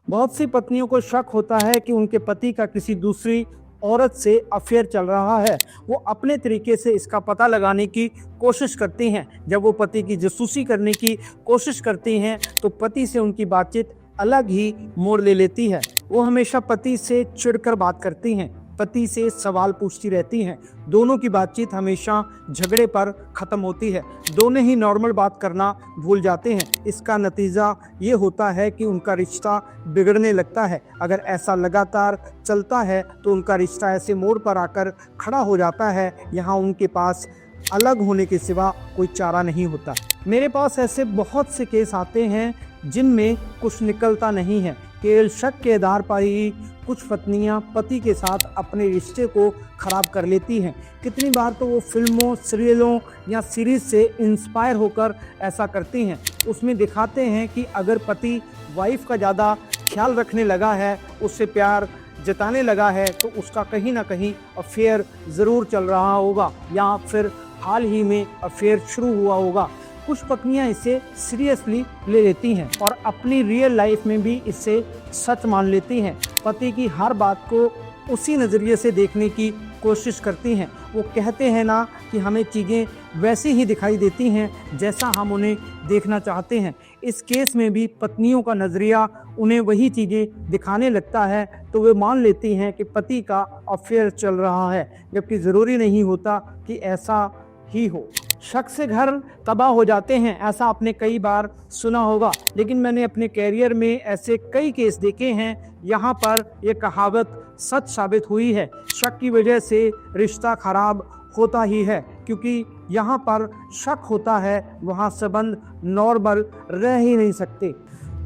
बहुत सी पत्नियों को शक होता है कि उनके पति का किसी दूसरी औरत से अफेयर चल रहा है। वो अपने तरीके से इसका पता लगाने की कोशिश करती हैं। जब वो पति की जासूसी करने की कोशिश करती हैं तो पति से उनकी बातचीत अलग ही मोड़ ले लेती है। वो हमेशा पति से चिढ़कर बात करती हैं, पति से सवाल पूछती रहती हैं। दोनों की बातचीत हमेशा झगड़े पर ख़त्म होती है। दोनों ही नॉर्मल बात करना भूल जाते हैं। इसका नतीजा ये होता है कि उनका रिश्ता बिगड़ने लगता है। अगर ऐसा लगातार चलता है तो उनका रिश्ता ऐसे मोड़ पर आकर खड़ा हो जाता है, यहाँ उनके पास अलग होने के सिवा कोई चारा नहीं होता। मेरे पास ऐसे बहुत से केस आते हैं जिनमें कुछ निकलता नहीं है। केवल शक के आधार पर ही कुछ पत्नियां पति के साथ अपने रिश्ते को खराब कर लेती हैं। कितनी बार तो वो फिल्मों, सीरियलों या सीरीज से इंस्पायर होकर ऐसा करती हैं। उसमें दिखाते हैं कि अगर पति वाइफ का ज़्यादा ख्याल रखने लगा है, उससे प्यार जताने लगा है, तो उसका कहीं ना कहीं अफेयर ज़रूर चल रहा होगा या फिर हाल ही में अफेयर शुरू हुआ होगा। कुछ पत्नियां इसे सीरियसली ले लेती हैं और अपनी रियल लाइफ में भी इसे सच मान लेती हैं। पति की हर बात को उसी नज़रिए से देखने की कोशिश करती हैं। वो कहते हैं ना कि हमें चीज़ें वैसी ही दिखाई देती हैं जैसा हम उन्हें देखना चाहते हैं। इस केस में भी पत्नियों का नज़रिया उन्हें वही चीज़ें दिखाने लगता है तो वे मान लेती हैं कि पति का अफेयर चल रहा है, जबकि ज़रूरी नहीं होता कि ऐसा ही हो। शक से घर तबाह हो जाते हैं, ऐसा आपने कई बार सुना होगा, लेकिन मैंने अपने कैरियर में ऐसे कई केस देखे हैं यहाँ पर यह कहावत सच साबित हुई है। शक की वजह से रिश्ता खराब होता ही है, क्योंकि यहाँ पर शक होता है, वहाँ संबंध नॉर्मल रह ही नहीं सकते।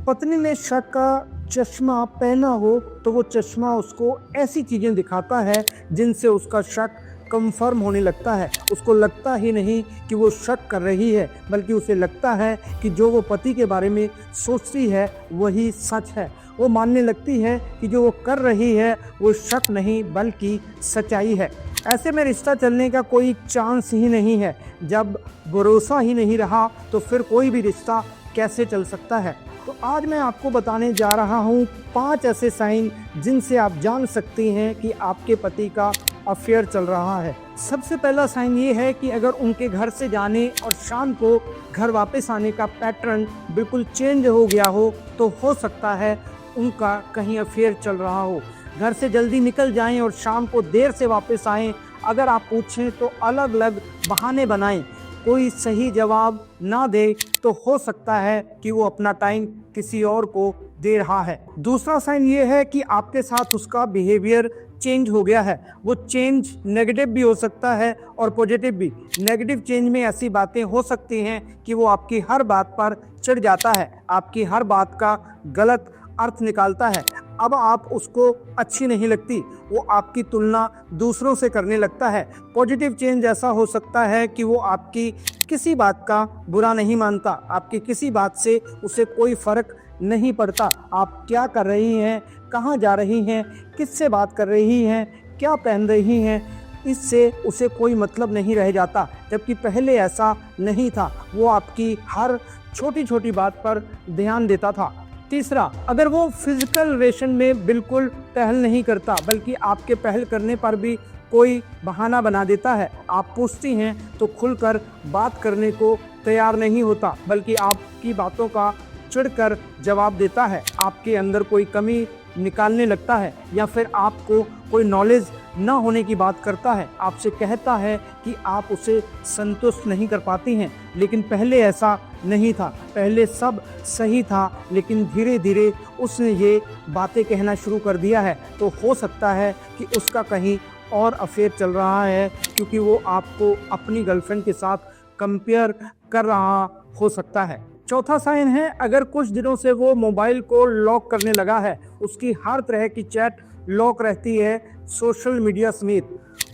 पत्नी ने शक का चश्मा पहना हो तो वो चश्मा उसको ऐसी चीज़ें दिखाता है जिनसे उसका शक कंफर्म होने लगता है। उसको लगता ही नहीं कि वो शक कर रही है, बल्कि उसे लगता है कि जो वो पति के बारे में सोचती है वही सच है। वो मानने लगती है कि जो वो कर रही है वो शक नहीं बल्कि सच्चाई है। ऐसे में रिश्ता चलने का कोई चांस ही नहीं है। जब भरोसा ही नहीं रहा तो फिर कोई भी रिश्ता कैसे चल सकता है। तो आज मैं आपको बताने जा रहा हूँ 5 ऐसे साइन जिनसे आप जान सकती हैं कि आपके पति का अफेयर चल रहा है। सबसे पहला साइन ये है कि अगर उनके घर से जाने और शाम को घर वापस आने का पैटर्न बिल्कुल चेंज हो गया हो तो हो सकता है उनका कहीं अफेयर चल रहा हो। घर से जल्दी निकल जाएं और शाम को देर से वापस आएं। अगर आप पूछें तो अलग अलग बहाने बनाएं, कोई सही जवाब ना दे तो हो सकता है कि वो अपना टाइम किसी और को दे रहा है। दूसरा साइन ये है कि आपके साथ उसका बिहेवियर चेंज हो गया है। वो चेंज नेगेटिव भी हो सकता है और पॉजिटिव भी। नेगेटिव चेंज में ऐसी बातें हो सकती हैं कि वो आपकी हर बात पर चिढ़ जाता है, आपकी हर बात का गलत अर्थ निकालता है। अब आप उसको अच्छी नहीं लगती, वो आपकी तुलना दूसरों से करने लगता है। पॉजिटिव चेंज ऐसा हो सकता है कि वो आपकी किसी बात का बुरा नहीं मानता, आपकी किसी बात से उसे कोई फ़र्क नहीं पड़ता। आप क्या कर रही हैं, कहाँ जा रही हैं, किससे बात कर रही हैं, क्या पहन रही हैं, इससे उसे कोई मतलब नहीं रह जाता। जबकि पहले ऐसा नहीं था, वो आपकी हर छोटी छोटी बात पर ध्यान देता था। तीसरा, अगर वो फिजिकल रिलेशन में बिल्कुल पहल नहीं करता, बल्कि आपके पहल करने पर भी कोई बहाना बना देता है। आप पूछती हैं तो खुलकर बात करने को तैयार नहीं होता, बल्कि आपकी बातों का चिढ़कर जवाब देता है, आपके अंदर कोई कमी निकालने लगता है या फिर आपको कोई नॉलेज ना होने की बात करता है। आपसे कहता है कि आप उसे संतुष्ट नहीं कर पाती हैं, लेकिन पहले ऐसा नहीं था। पहले सब सही था, लेकिन धीरे धीरे उसने ये बातें कहना शुरू कर दिया है। तो हो सकता है कि उसका कहीं और अफेयर चल रहा है, क्योंकि वो आपको अपनी गर्लफ्रेंड के साथ कंपेयर कर रहा हो सकता है। चौथा साइन है, अगर कुछ दिनों से वो मोबाइल को लॉक करने लगा है, उसकी हर तरह की चैट लॉक रहती है, सोशल मीडिया समेत।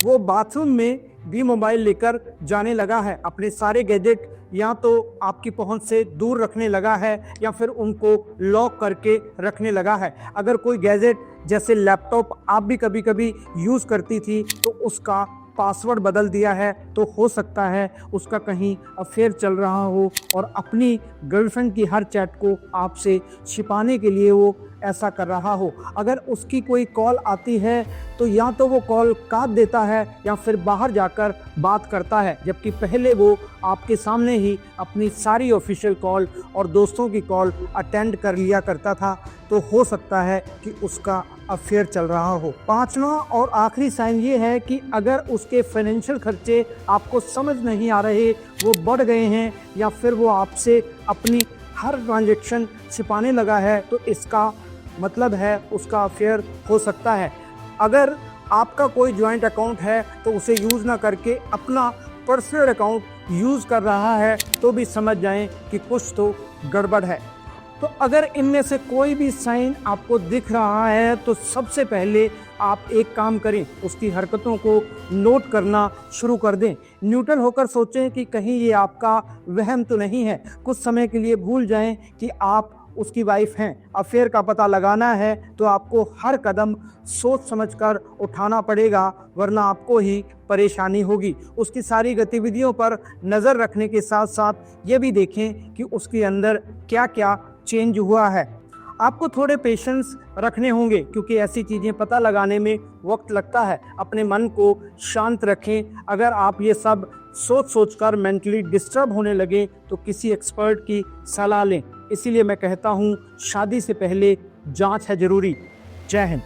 वो बाथरूम में भी मोबाइल लेकर जाने लगा है, अपने सारे गैजेट या तो आपकी पहुंच से दूर रखने लगा है या फिर उनको लॉक करके रखने लगा है। अगर कोई गैजेट जैसे लैपटॉप आप भी कभी कभी यूज़ करती थी तो उसका पासवर्ड बदल दिया है तो हो सकता है उसका कहीं अफेयर चल रहा हो और अपनी गर्लफ्रेंड की हर चैट को आपसे छिपाने के लिए वो ऐसा कर रहा हो। अगर उसकी कोई कॉल आती है तो या तो वो कॉल काट देता है या फिर बाहर जाकर बात करता है, जबकि पहले वो आपके सामने ही अपनी सारी ऑफिशियल कॉल और दोस्तों की कॉल अटेंड कर लिया करता था। तो हो सकता है कि उसका अफेयर चल रहा हो। पांचवा और आखिरी साइन ये है कि अगर उसके फाइनेंशियल खर्चे आपको समझ नहीं आ रहे, वो बढ़ गए हैं या फिर वो आपसे अपनी हर ट्रांजैक्शन छिपाने लगा है, तो इसका मतलब है उसका अफेयर हो सकता है। अगर आपका कोई जॉइंट अकाउंट है तो उसे यूज़ ना करके अपना पर्सनल अकाउंट यूज़ कर रहा है तो भी समझ जाएं कि कुछ तो गड़बड़ है। तो अगर इनमें से कोई भी साइन आपको दिख रहा है तो सबसे पहले आप एक काम करें, उसकी हरकतों को नोट करना शुरू कर दें। न्यूट्रल होकर सोचें कि कहीं ये आपका वहम तो नहीं है। कुछ समय के लिए भूल जाएं कि आप उसकी वाइफ हैं। अफेयर का पता लगाना है तो आपको हर कदम सोच समझकर उठाना पड़ेगा, वरना आपको ही परेशानी होगी। उसकी सारी गतिविधियों पर नज़र रखने के साथ साथ ये भी देखें कि उसके अंदर क्या क्या चेंज हुआ है। आपको थोड़े पेशेंस रखने होंगे क्योंकि ऐसी चीज़ें पता लगाने में वक्त लगता है। अपने मन को शांत रखें। अगर आप ये सब सोच कर मेंटली डिस्टर्ब होने लगे तो किसी एक्सपर्ट की सलाह लें। इसीलिए मैं कहता हूँ शादी से पहले जांच है ज़रूरी। जय हिंद।